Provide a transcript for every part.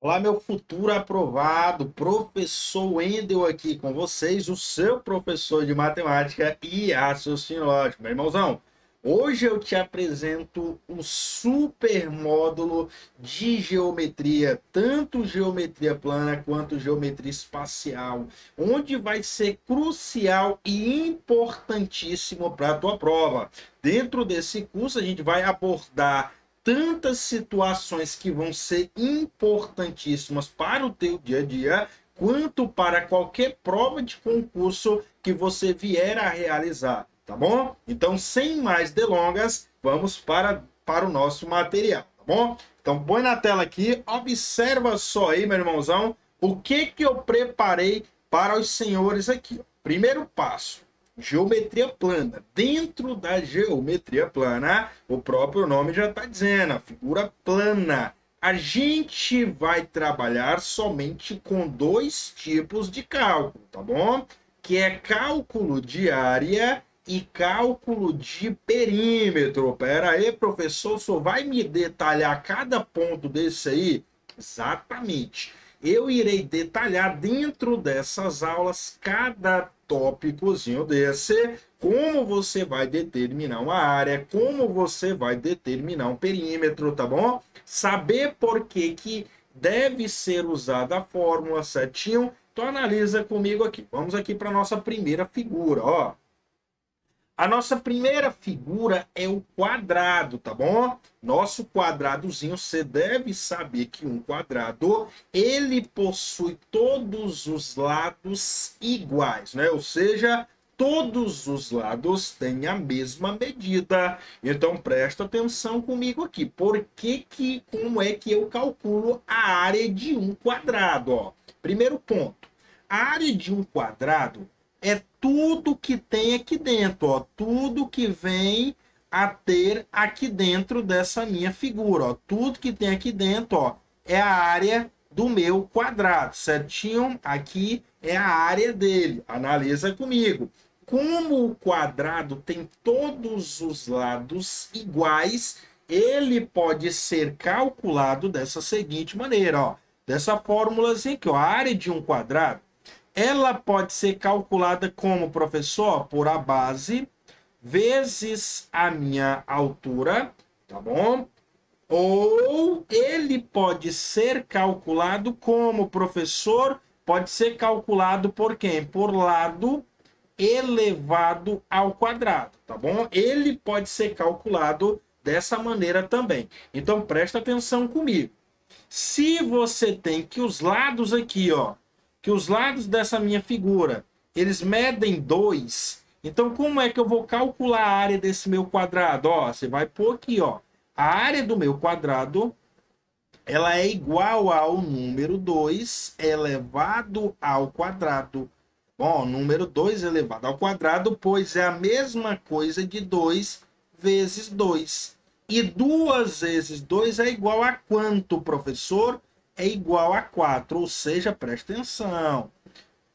Olá, meu futuro aprovado, professor Wendel aqui com vocês, o seu professor de matemática e raciocínio lógico. Meu irmãozão, hoje eu te apresento um super módulo de geometria, tanto geometria plana quanto geometria espacial, onde vai ser crucial e importantíssimo para a tua prova. Dentro desse curso, a gente vai abordar tantas situações que vão ser importantíssimas para o teu dia a dia, quanto para qualquer prova de concurso que você vier a realizar, tá bom? Então, sem mais delongas, vamos para o nosso material, tá bom? Então, põe na tela aqui, observa só aí, meu irmãozão, o que eu preparei para os senhores aqui. Primeiro passo, geometria plana. Dentro da geometria plana, o próprio nome já está dizendo, a figura plana. A gente vai trabalhar somente com dois tipos de cálculo, tá bom? Que é cálculo de área e cálculo de perímetro. Pera aí, professor, só vai me detalhar cada ponto desse aí? Exatamente. Eu irei detalhar dentro dessas aulas cada tópicozinho desse, como você vai determinar uma área, como você vai determinar um perímetro, tá bom? Saber por que deve ser usada a fórmula certinho. Então analisa comigo aqui. Vamos aqui para a nossa primeira figura, ó. A nossa primeira figura é o quadrado, tá bom? Nosso quadradozinho, você deve saber que um quadrado, ele possui todos os lados iguais, né? Ou seja, todos os lados têm a mesma medida. Então, presta atenção comigo aqui. Como é que eu calculo a área de um quadrado, ó? Primeiro ponto. A área de um quadrado é tudo que tem aqui dentro, ó, tudo que vem a ter aqui dentro dessa minha figura, ó, tudo que tem aqui dentro, ó, é a área do meu quadrado, certinho? Aqui é a área dele. Analisa comigo. Como o quadrado tem todos os lados iguais, ele pode ser calculado dessa seguinte maneira, ó, dessa fórmulazinha aqui, ó, a área de um quadrado. Ela pode ser calculada como, professor, por a base vezes a minha altura, tá bom? Ou ele pode ser calculado como, professor, pode ser calculado por quem? Por lado elevado ao quadrado, tá bom? Ele pode ser calculado dessa maneira também. Então, presta atenção comigo. Se você tem que os lados aqui, ó, que os lados dessa minha figura, eles medem 2. Então, como é que eu vou calcular a área desse meu quadrado? Ó, você vai pôr aqui, ó. A área do meu quadrado, ela é igual ao número 2 elevado ao quadrado. Bom, número 2 elevado ao quadrado, pois é a mesma coisa de 2 vezes 2. E 2 vezes 2 é igual a quanto, professor? É igual a 4, ou seja, presta atenção.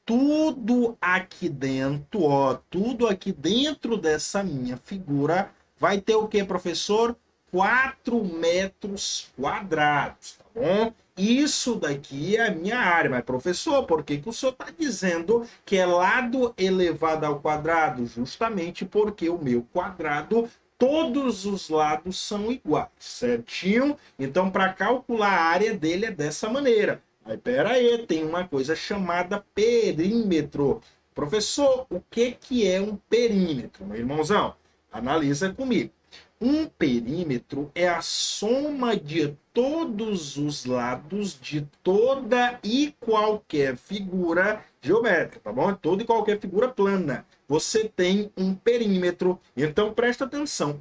Tudo aqui dentro, ó, tudo aqui dentro dessa minha figura vai ter o que, professor? 4 metros quadrados, tá bom? Isso daqui é a minha área, mas professor, por que o senhor está dizendo que é lado elevado ao quadrado? Justamente porque o meu quadrado, todos os lados são iguais, certinho? Então, para calcular a área dele é dessa maneira. Aí, pera aí, tem uma coisa chamada perímetro. Professor, o que é um perímetro, meu irmãozão? Analisa comigo. Um perímetro é a soma de todos os lados de toda e qualquer figura geométrica, tá bom? Toda e qualquer figura plana. Você tem um perímetro. Então, presta atenção.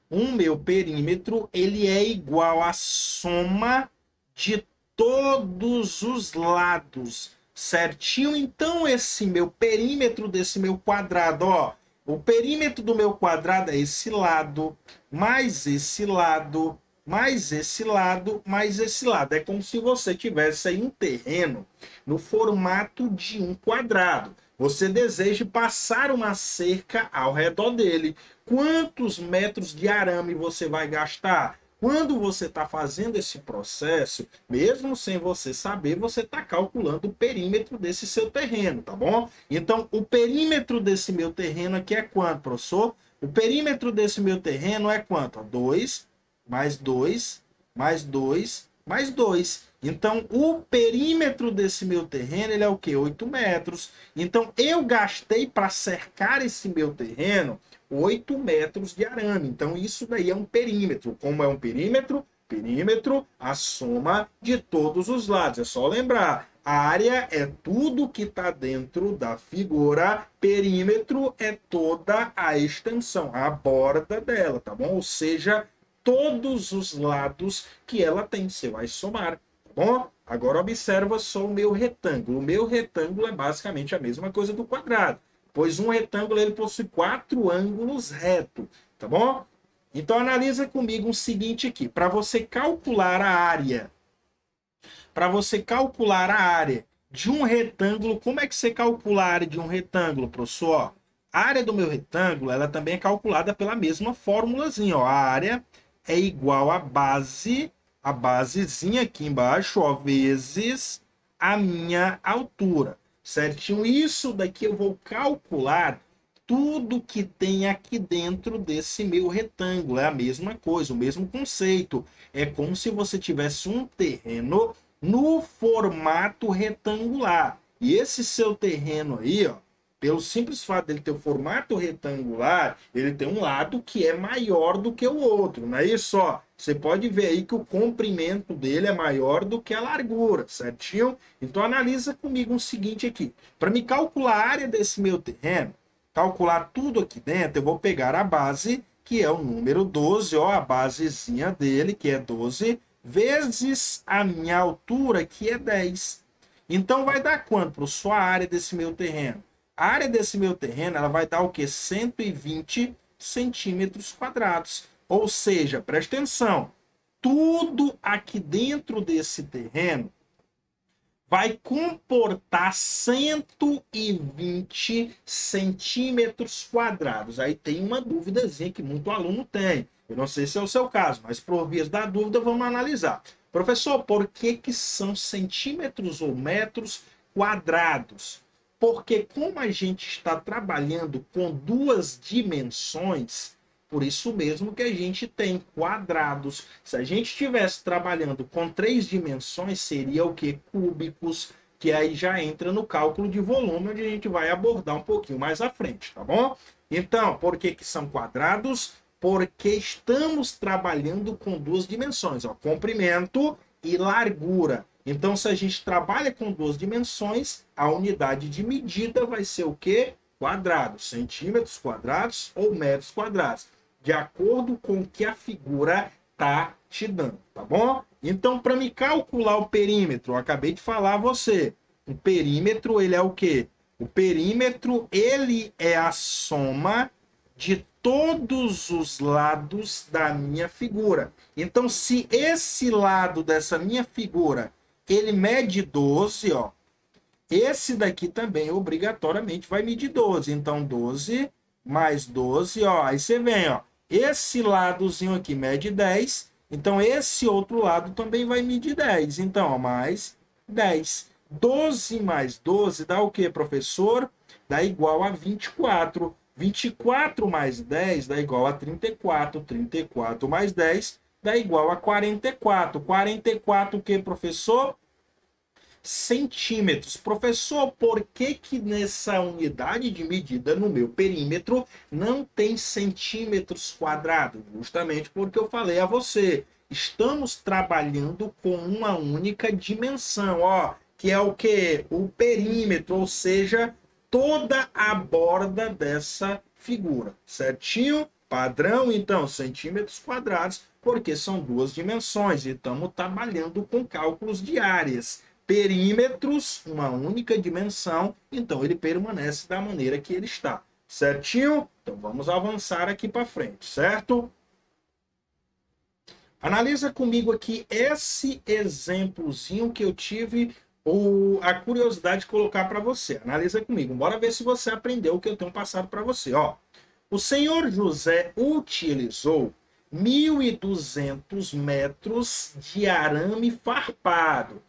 Meu perímetro, ele é igual à soma de todos os lados, certinho? Então, esse meu perímetro desse meu quadrado, ó, o perímetro do meu quadrado é esse lado, mais esse lado, mais esse lado, mais esse lado. É como se você tivesse aí um terreno no formato de um quadrado. Você deseja passar uma cerca ao redor dele. Quantos metros de arame você vai gastar? quando você está fazendo esse processo, mesmo sem você saber, você está calculando o perímetro desse seu terreno, tá bom? Então, o perímetro desse meu terreno aqui é quanto, professor? O perímetro desse meu terreno é quanto? 2, mais 2, mais 2, mais 2. Então, o perímetro desse meu terreno, ele é o quê? 8 metros. Então, eu gastei para cercar esse meu terreno 8 metros de arame. Então, isso daí é um perímetro. Como é um perímetro? Perímetro, a soma de todos os lados. É só lembrar, a área é tudo que está dentro da figura, perímetro é toda a extensão, a borda dela, tá bom? Ou seja, todos os lados que ela tem. Você vai somar, tá bom? Agora observa só o meu retângulo. O meu retângulo é basicamente a mesma coisa do quadrado, pois um retângulo ele possui 4 ângulos retos, tá bom? Então analisa comigo o seguinte aqui, para você calcular a área, de um retângulo, como é que você calcula a área de um retângulo, professor? A área do meu retângulo, ela também é calculada pela mesma formulazinha, ó. A área é igual a basezinha aqui embaixo, ó, vezes a minha altura, certinho? Isso daqui eu vou calcular tudo que tem aqui dentro desse meu retângulo. É a mesma coisa, o mesmo conceito. É como se você tivesse um terreno no formato retangular. E esse seu terreno aí, ó, pelo simples fato dele ter o formato retangular, ele tem um lado que é maior do que o outro, não é isso? Ó, você pode ver aí que o comprimento dele é maior do que a largura, certinho? Então analisa comigo o seguinte aqui. Para me calcular a área desse meu terreno, calcular tudo aqui dentro, eu vou pegar a base, que é o número 12, ó, a basezinha dele, que é 12, vezes a minha altura, que é 10. Então vai dar quanto, professor, a área desse meu terreno? A área desse meu terreno, ela vai dar o quê? 120 centímetros quadrados. Ou seja, presta atenção, tudo aqui dentro desse terreno vai comportar 120 centímetros quadrados. Aí tem uma duvidazinha que muito aluno tem. Eu não sei se é o seu caso, mas por via da dúvida, vamos analisar. Professor, por que são centímetros ou metros quadrados? Porque como a gente está trabalhando com 2 dimensões, por isso mesmo que a gente tem quadrados. Se a gente estivesse trabalhando com 3 dimensões, seria o que? Cúbicos, que aí já entra no cálculo de volume, onde a gente vai abordar um pouquinho mais à frente, tá bom? Então, por que são quadrados? Porque estamos trabalhando com 2 dimensões, ó, comprimento e largura. Então, se a gente trabalha com 2 dimensões, a unidade de medida vai ser o quê? Quadrados, centímetros quadrados ou metros quadrados, de acordo com o que a figura está te dando, tá bom? Então, para me calcular o perímetro, eu acabei de falar a você, o perímetro, ele é o quê? O perímetro, ele é a soma de todos os lados da minha figura. Então, se esse lado dessa minha figura, ele mede 12, ó, esse daqui também obrigatoriamente vai medir 12. Então, 12 mais 12, ó, aí você vem, ó, esse ladozinho aqui mede 10, então esse outro lado também vai medir 10. Então, ó, mais 10. 12 mais 12 dá o quê, professor? Dá igual a 24. 24 mais 10 dá igual a 34. 34 mais 10 dá igual a 44. 44 o quê, professor? Centímetros. Professor, por que nessa unidade de medida no meu perímetro não tem centímetros quadrados? Justamente porque eu falei a você, estamos trabalhando com uma única dimensão, ó, que é o que? O perímetro, ou seja, toda a borda dessa figura, certinho? Padrão, então, centímetros quadrados, porque são 2 dimensões e estamos trabalhando com cálculos de áreas. Perímetros, uma única dimensão, então ele permanece da maneira que ele está, certinho? Então vamos avançar aqui para frente, certo? Analisa comigo aqui esse exemplozinho que eu tive a curiosidade de colocar para você. Analisa comigo, bora ver se você aprendeu o que eu tenho passado para você. Ó, o senhor José utilizou 1.200 metros de arame farpado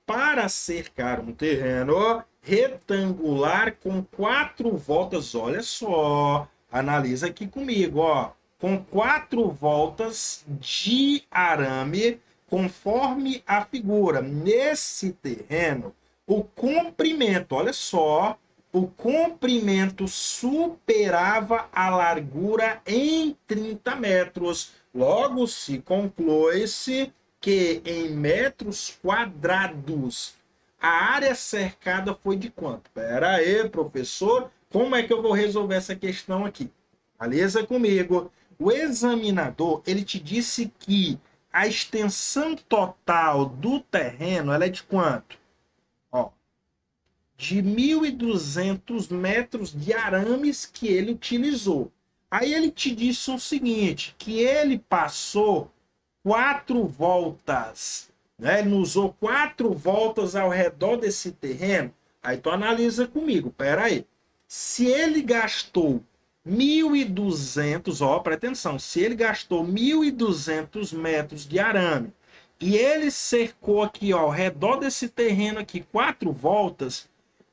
para cercar um terreno retangular com 4 voltas. Olha só, analisa aqui comigo, ó. Com 4 voltas de arame, conforme a figura. Nesse terreno, o comprimento, olha só, o comprimento superava a largura em 30 metros. Logo, se conclui-se que em metros quadrados a área cercada foi de quanto? Pera aí, professor, como é que eu vou resolver essa questão aqui? Beleza comigo? O examinador, ele te disse que a extensão total do terreno, ela é de quanto? Ó, de 1.200 metros de arames que ele utilizou. Aí ele te disse o seguinte, que ele passou 4 voltas, né? Ele usou 4 voltas ao redor desse terreno. Aí tu analisa comigo, pera aí. Se ele gastou 1.200, ó, presta atenção, se ele gastou 1.200 metros de arame e ele cercou aqui, ó, ao redor desse terreno aqui 4 voltas,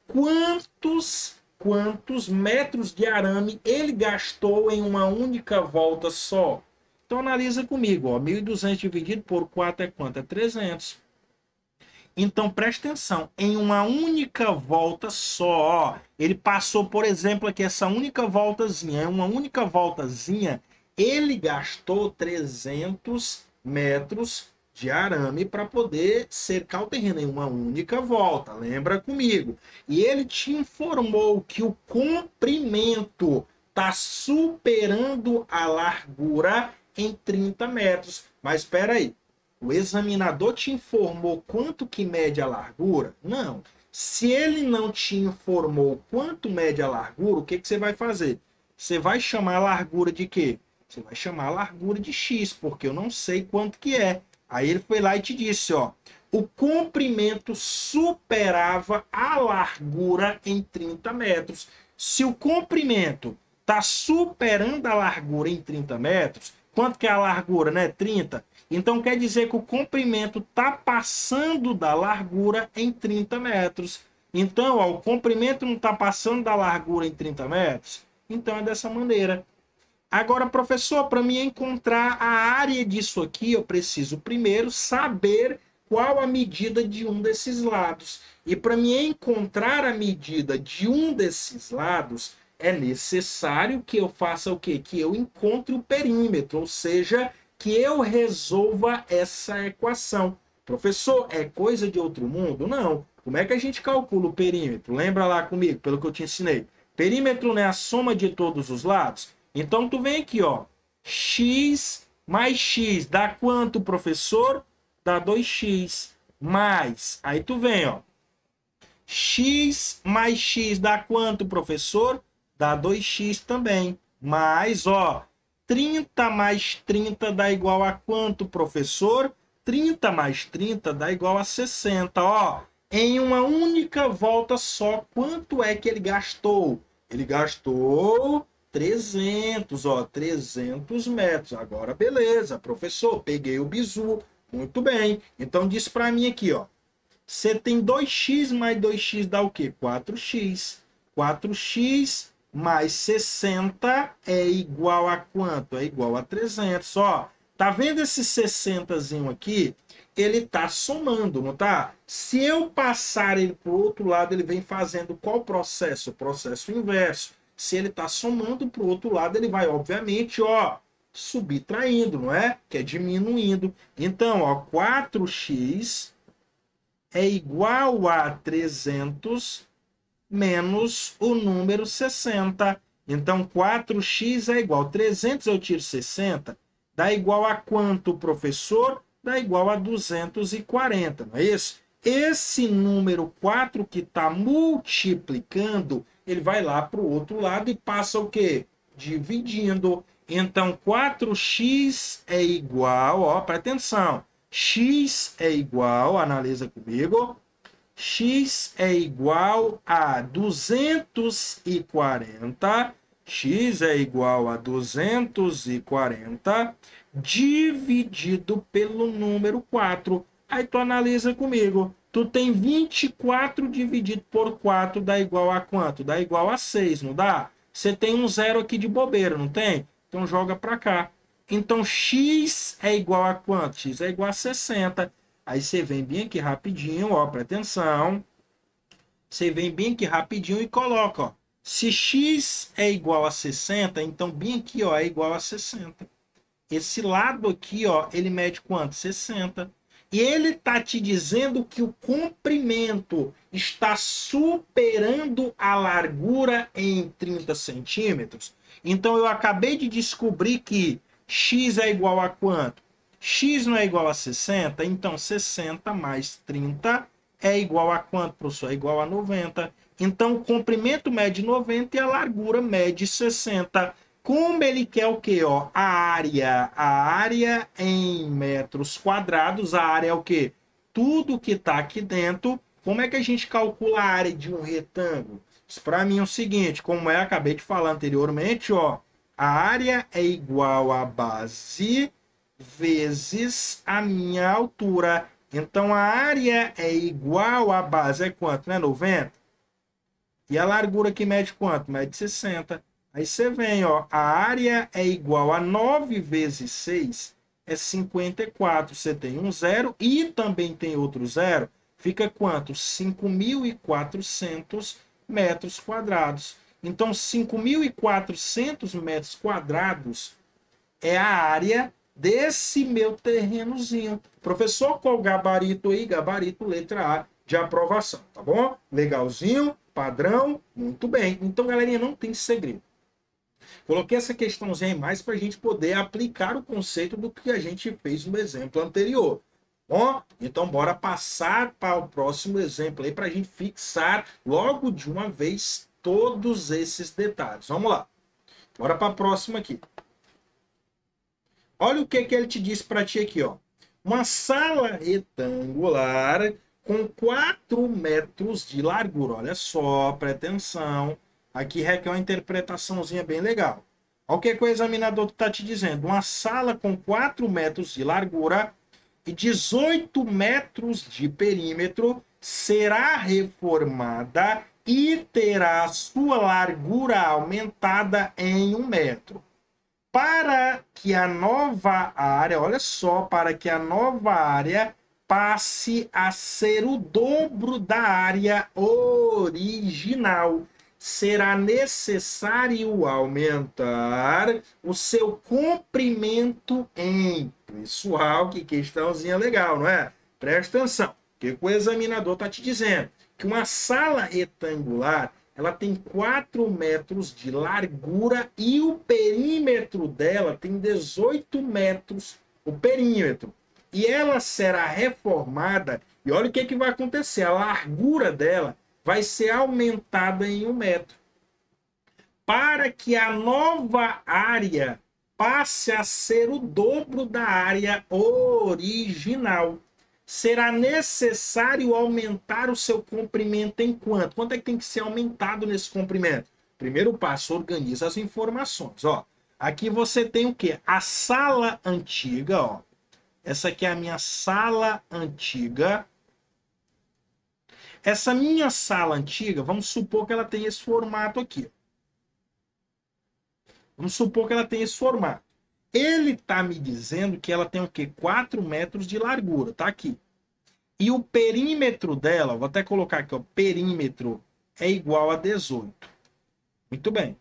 quantos metros de arame ele gastou em uma única volta só? Então analisa comigo, ó, 1.200 dividido por 4 é quanto? É 300. Então presta atenção, em uma única volta só, ó, ele passou, por exemplo, aqui essa única voltazinha, ele gastou 300 metros de arame para poder cercar o terreno em uma única volta, lembra comigo? E ele te informou que o comprimento está superando a largura em 30 metros. Mas espera aí, o examinador te informou quanto que mede a largura? Não. Se ele não te informou quanto mede a largura, o que você vai fazer? Você vai chamar a largura de quê? Você vai chamar a largura de x, porque eu não sei quanto que é. Aí ele foi lá e te disse, ó, o comprimento superava a largura em 30 metros. Se o comprimento está superando a largura em 30 metros, quanto que é a largura, né? 30. Então quer dizer que o comprimento está passando da largura em 30 metros. Então, ó, o comprimento não está passando da largura em 30 metros. Então é dessa maneira. Agora, professor, para mim encontrar a área disso aqui, eu preciso primeiro saber qual a medida de um desses lados. E para mim encontrar a medida de um desses lados, é necessário que eu faça o quê? Que eu encontre o perímetro, ou seja, que eu resolva essa equação. Professor, é coisa de outro mundo? Não. Como é que a gente calcula o perímetro? Lembra lá comigo, pelo que eu te ensinei. Perímetro não é a soma de todos os lados? Então, tu vem aqui, ó. X mais x dá quanto, professor? Dá 2x. Mais. Aí tu vem, ó. X mais x dá quanto, professor? Dá 2x também. Mais, ó. 30 mais 30 dá igual a quanto, professor? 30 mais 30 dá igual a 60, ó. Em uma única volta só, quanto é que ele gastou? Ele gastou 300, ó, 300 metros. Agora, beleza, professor, peguei o bizu. Muito bem. Então, diz para mim aqui, ó. Você tem 2x mais 2x dá o quê? 4x. 4x mais 60 é igual a quanto? É igual a 300. Ó, tá vendo esse 60zinho aqui? Ele tá somando, não tá? Se eu passar ele para o outro lado, ele vem fazendo qual processo? O processo inverso. Se ele tá somando para o outro lado, ele vai, obviamente, ó, subtraindo, não é? Que é diminuindo. Então, ó, 4x é igual a 300 menos o número 60. Então, 4x é igual a 300, eu tiro 60. Dá igual a quanto, professor? Dá igual a 240, não é isso? Esse número 4 que está multiplicando, ele vai lá para o outro lado e passa o quê? Dividindo. Então, 4x é igual, ó, presta atenção. X é igual, analisa comigo, x é igual a 240, x é igual a 240 dividido pelo número 4. Aí tu analisa comigo. Tu tem 24 dividido por 4 dá igual a quanto? Dá igual a 6, não dá? Você tem um zero aqui de bobeira, não tem? Então joga para cá. Então x é igual a quanto? X é igual a 60. Aí você vem bem aqui rapidinho, ó, presta atenção. Você vem bem aqui rapidinho e coloca, ó. Se x é igual a 60, então bem aqui, ó, é igual a 60. Esse lado aqui, ó, ele mede quanto? 60. E ele está te dizendo que o comprimento está superando a largura em 30 centímetros. Então, eu acabei de descobrir que x é igual a quanto? X não é igual a 60, então 60 mais 30 é igual a quanto, professor? É igual a 90. Então, o comprimento mede 90 e a largura mede 60. Como ele quer o quê? Ó, a área em metros quadrados, a área é o quê? Tudo que está aqui dentro. Como é que a gente calcula a área de um retângulo? Isso para mim é o seguinte, como eu acabei de falar anteriormente, ó, a área é igual a base vezes a minha altura. Então, a área é igual a base, é quanto? Né? 90? E a largura que mede quanto? Mede 60. Aí você vem, ó, a área é igual a 9 vezes 6, é 54. Você tem um zero e também tem outro zero. Fica quanto? 5.400 metros quadrados. Então, 5.400 metros quadrados é a área desse meu terrenozinho. Professor, qual gabarito aí? Gabarito letra A de aprovação, tá bom? Legalzinho, padrão, muito bem. Então, galerinha, não tem segredo. Coloquei essa questãozinha aí mais para a gente poder aplicar o conceito do que a gente fez no exemplo anterior. Bom, então bora passar para o próximo exemplo aí para a gente fixar logo de uma vez todos esses detalhes. Vamos lá. Bora para a próxima aqui. Olha o que ele te disse para ti aqui, ó. Uma sala retangular com 4 metros de largura. Olha só, presta atenção. Aqui requer uma interpretaçãozinha bem legal. Olha o que o examinador está te dizendo. Uma sala com 4 metros de largura e 18 metros de perímetro será reformada e terá sua largura aumentada em 1 metro. Para que a nova área, olha só, para que a nova área passe a ser o dobro da área original, será necessário aumentar o seu comprimento em... Pessoal, que questãozinha legal, não é? Presta atenção. O que o examinador está te dizendo? Que uma sala retangular, ela tem 4 metros de largura e o perímetro dela tem 18 metros, o perímetro. E ela será reformada, e olha o que vai acontecer, a largura dela vai ser aumentada em 1 metro. Para que a nova área passe a ser o dobro da área original, será necessário aumentar o seu comprimento em quanto? Quanto é que tem que ser aumentado nesse comprimento? Primeiro passo, organiza as informações. Ó, aqui você tem o quê? A sala antiga, ó. Essa aqui é a minha sala antiga. Essa minha sala antiga, vamos supor que ela tem esse formato aqui. Vamos supor que ela tem esse formato. Ele está me dizendo que ela tem o quê? 4 metros de largura, tá aqui. E o perímetro dela, vou até colocar aqui, ó, perímetro é igual a 18. Muito bem.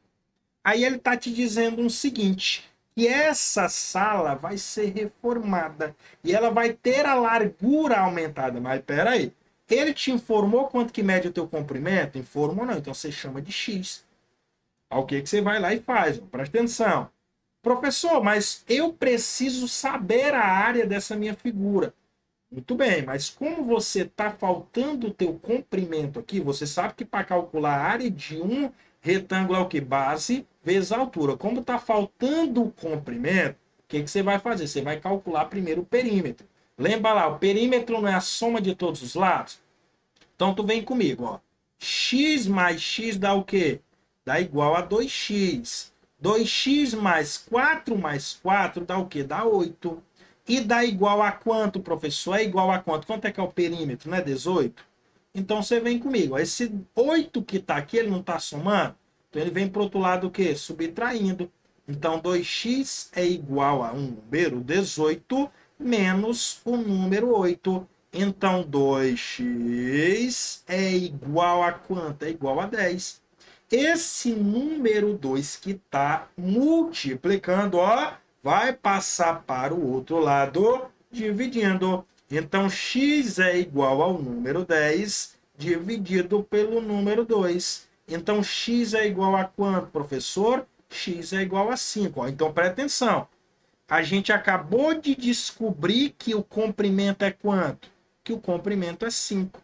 Aí ele está te dizendo o seguinte, que essa sala vai ser reformada e ela vai ter a largura aumentada. Mas espera aí, ele te informou quanto que mede o teu comprimento? Informou não, então você chama de X. O que você vai lá e faz? Presta atenção. Professor, mas eu preciso saber a área dessa minha figura. Muito bem, mas como você está faltando o teu comprimento aqui, você sabe que para calcular a área de um retângulo é o que? Base vezes a altura. Como está faltando o comprimento, o que você vai fazer? Você vai calcular primeiro o perímetro. Lembra lá, o perímetro não é a soma de todos os lados? Então, tu vem comigo, ó. X mais X dá o quê? Dá igual a 2x. 2x mais 4 dá o quê? Dá 8. E dá igual a quanto, professor? É igual a quanto? Quanto é que é o perímetro, né? 18? Então você vem comigo. Esse 8 que está aqui, ele não está somando? Então ele vem para o outro lado o quê? Subtraindo. Então 2x é igual a um número 18 menos o número 8. Então 2x é igual a quanto? É igual a 10. Esse número 2 que está multiplicando, ó, vai passar para o outro lado dividindo. Então, x é igual ao número 10 dividido pelo número 2. Então, x é igual a quanto, professor? X é igual a 5. Ó. Então, presta atenção. A gente acabou de descobrir que o comprimento é quanto? Que o comprimento é 5.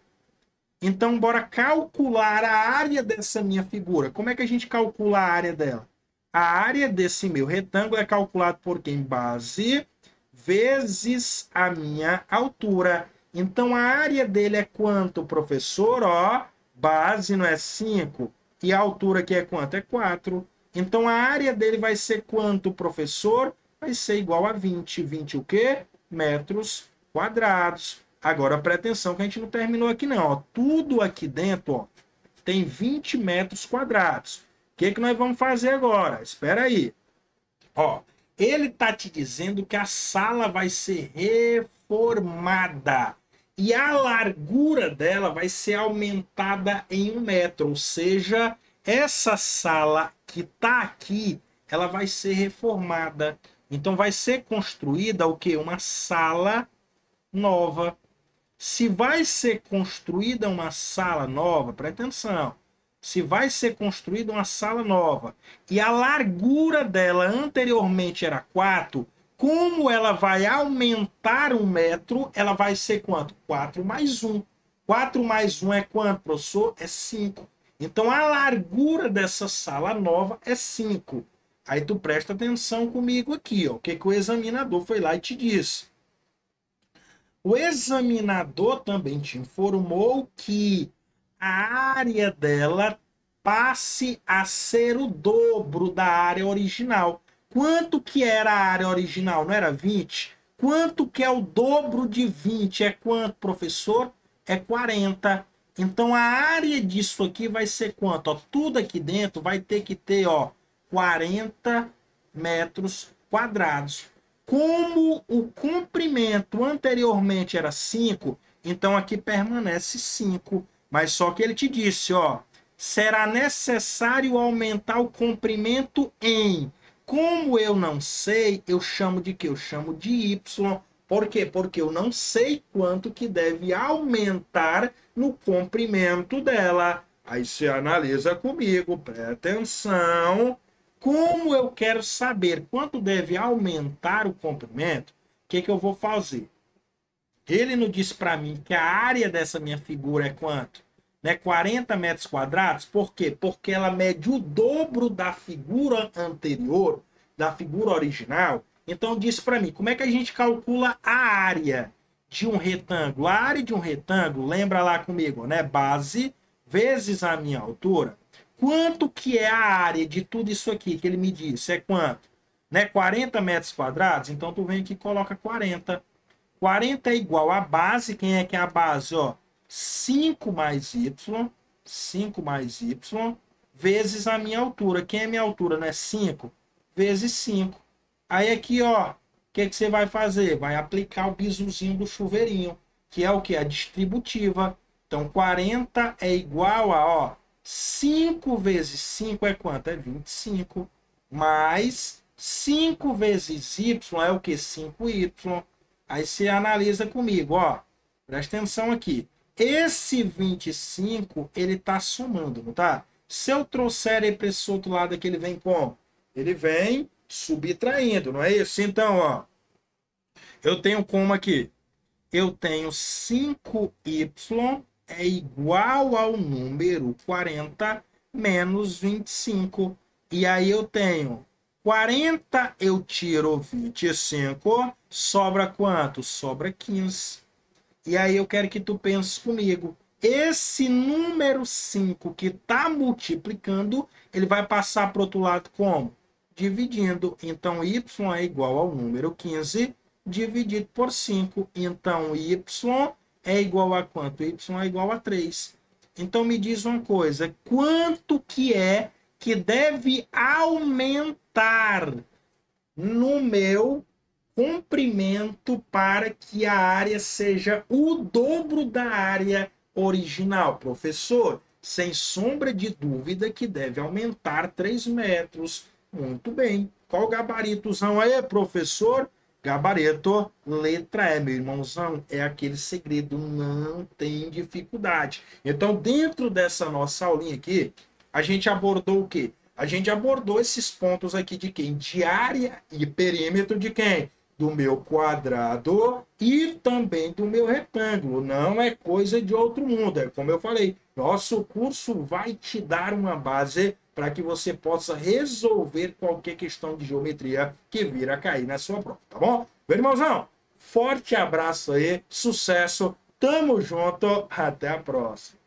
Então, bora calcular a área dessa minha figura. Como é que a gente calcula a área dela? A área desse meu retângulo é calculado por quem? Base vezes a minha altura. Então, a área dele é quanto, professor? Ó, base não é 5. E a altura aqui é quanto? É 4. Então, a área dele vai ser quanto, professor? Vai ser igual a 20. 20 o quê? Metros quadrados. Agora, presta atenção que a gente não terminou aqui não. Ó. Tudo aqui dentro ó, tem 20 metros quadrados. O que nós vamos fazer agora? Espera aí. Ó, ele está te dizendo que a sala vai ser reformada. E a largura dela vai ser aumentada em 1 metro. Ou seja, essa sala que está aqui, ela vai ser reformada. Então, vai ser construída o quê? Uma sala nova. Se vai ser construída uma sala nova, presta atenção. Se vai ser construída uma sala nova e a largura dela anteriormente era 4, como ela vai aumentar 1 metro, ela vai ser quanto? 4 mais 1. 4 mais 1 é quanto, professor? É 5. Então, a largura dessa sala nova é 5. Aí tu presta atenção comigo aqui, ó. O que o examinador foi lá e te disse? O examinador também te informou que a área dela passe a ser o dobro da área original. Quanto que era a área original? Não era 20? Quanto que é o dobro de 20? É quanto, professor? É 40. Então, a área disso aqui vai ser quanto? Ó, tudo aqui dentro vai ter que ter ó, 40 metros quadrados. Como o comprimento anteriormente era 5, então aqui permanece 5. Mas só que ele te disse, ó, será necessário aumentar o comprimento em. Como eu não sei, eu chamo de quê? Eu chamo de y. Por quê? Porque eu não sei quanto que deve aumentar no comprimento dela. Aí você analisa comigo, presta atenção. Como eu quero saber quanto deve aumentar o comprimento, o que eu vou fazer? Ele não disse para mim que a área dessa minha figura é quanto? Né? 40 metros quadrados. Por quê? Porque ela mede o dobro da figura anterior, da figura original. Então, disse para mim, como é que a gente calcula a área de um retângulo? A área de um retângulo, lembra lá comigo, né? Base vezes a minha altura. Quanto que é a área de tudo isso aqui que ele me disse? É quanto? Né? 40 metros quadrados? Então, tu vem aqui e coloca 40. 40 é igual a base. Quem é que é a base? Ó, 5 mais y. 5 mais y. Vezes a minha altura. Quem é minha altura? Não é 5? Vezes 5. Aí aqui, ó, o que você vai fazer? Vai aplicar o bisuzinho do chuveirinho. Que é o que? A distributiva. Então, 40 é igual a, ó, 5 vezes 5 é quanto? É 25. Mais 5 vezes y é o que? 5y. Aí você analisa comigo, ó. Presta atenção aqui. Esse 25, ele está somando, não tá? Se eu trouxer ele para esse outro lado aqui, ele vem como? Ele vem subtraindo, não é isso? Então, ó. Eu tenho como aqui? Eu tenho 5y é igual ao número 40 menos 25. E aí eu tenho 40, eu tiro 25, sobra quanto? Sobra 15. E aí eu quero que tu pense comigo. Esse número 5 que está multiplicando, ele vai passar para o outro lado como? dividindo. Então, y é igual ao número 15 dividido por 5. Então, y é igual a quanto? Y é igual a 3. Então, me diz uma coisa. Quanto que é que deve aumentar no meu comprimento para que a área seja o dobro da área original? Professor, sem sombra de dúvida que deve aumentar 3 metros. Muito bem. Qual o gabaritozão aí, professor? Gabarito, letra E, meu irmãozão, é aquele segredo, não tem dificuldade. Então, dentro dessa nossa aulinha aqui, a gente abordou o quê? A gente abordou esses pontos aqui de quem? De área e perímetro de quem? Do meu quadrado e também do meu retângulo. Não é coisa de outro mundo. É como eu falei, nosso curso vai te dar uma base para que você possa resolver qualquer questão de geometria que vir a cair na sua prova, tá bom? Meu irmãozão, forte abraço aí, sucesso, tamo junto, até a próxima.